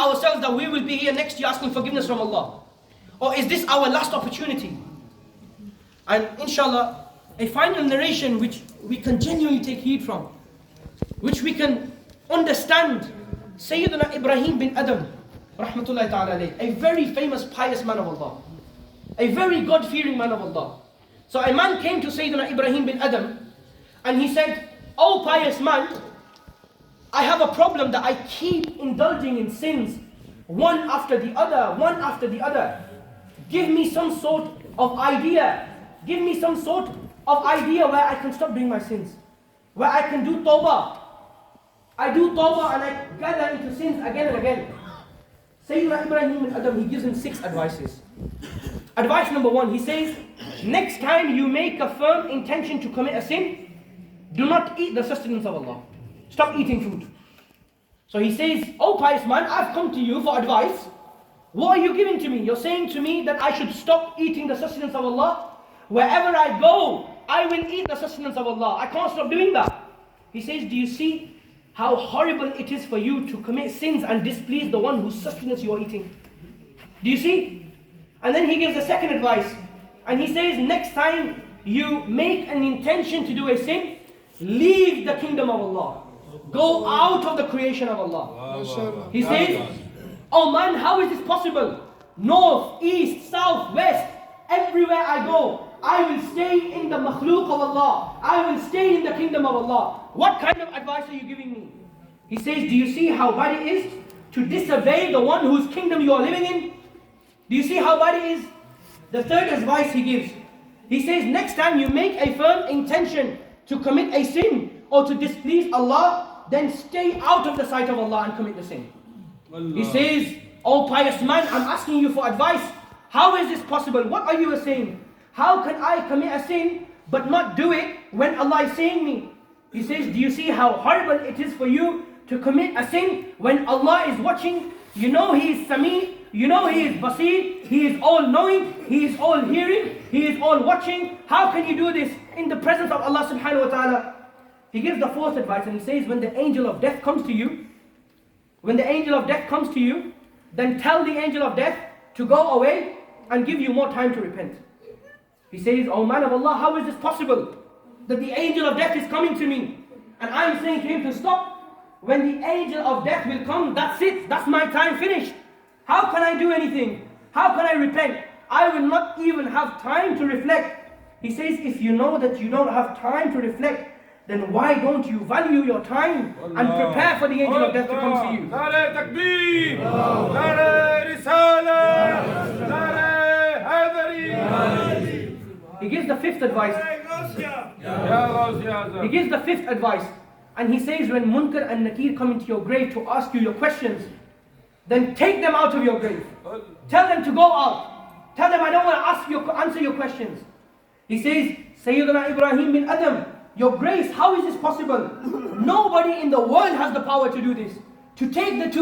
ourselves that we will be here next year asking forgiveness from Allah? Or is this our last opportunity? And inshallah, a final narration which we can genuinely take heed from, which we can understand. Sayyidina Ibrahim bin Adam, rahmatullahi ta'ala alayhi, a very famous pious man of Allah, a very God-fearing man of Allah. So a man came to Sayyidina Ibrahim bin Adam and he said, "Oh pious man, I have a problem that I keep indulging in sins one after the other, one after the other. Give me some sort of idea. Give me some sort of idea where I can stop doing my sins, where I can do tawbah. I do tawbah and I gather into sins again and again." Sayyidina Ibrahim bin Adam, he gives him 6 advices. Advice number 1, he says, next time you make a firm intention to commit a sin, do not eat the sustenance of Allah. Stop eating food. So he says, "Oh pious man, I've come to you for advice. What are you giving to me? You're saying to me that I should stop eating the sustenance of Allah. Wherever I go, I will eat the sustenance of Allah. I can't stop doing that." He says, "Do you see how horrible it is for you to commit sins and displease the one whose sustenance you are eating? Do you see?" And then he gives the second advice. And he says, next time you make an intention to do a sin, leave the kingdom of Allah. Go out of the creation of Allah. He says, "Oh man, how is this possible? North, east, south, west, everywhere I go, I will stay in the makhluk of Allah. I will stay in the kingdom of Allah. What kind of advice are you giving me?" He says, "Do you see how bad it is to disobey the one whose kingdom you are living in? Do you see how bad it is?" The third advice he gives, he says, next time you make a firm intention to commit a sin or to displease Allah, then stay out of the sight of Allah and commit the sin. He says, "Oh pious man, I'm asking you for advice. How is this possible? What are you saying? How can I commit a sin but not do it when Allah is saying me?" He says, "Do you see how horrible it is for you to commit a sin when Allah is watching? You know He is Sami, you know He is Basir, He is all knowing, He is all hearing, He is all watching. How can you do this in the presence of Allah subhanahu wa ta'ala?" He gives the fourth advice and he says, when the angel of death comes to you, then tell the angel of death to go away and give you more time to repent. He says, "Oh man of Allah, how is this possible? That the angel of death is coming to me and I'm saying to him to stop. When the angel of death will come, that's it, that's my time finished. How can I do anything? How can I repent? I will not even have time to reflect." He says, if you know that you don't have time to reflect, then why don't you value your time and prepare for the angel of death to come to you? Nare takbir, nare risala, nare hadari. He gives the fifth advice. He gives the fifth advice. And he says, when Munkar and Nakir come into your grave to ask you your questions, then take them out of your grave. Tell them to go out. Tell them, I don't want to answer your questions. He says, Sayyidina Ibrahim bin Adam, your grace, how is this possible? Nobody in the world has the power to do this. To take the two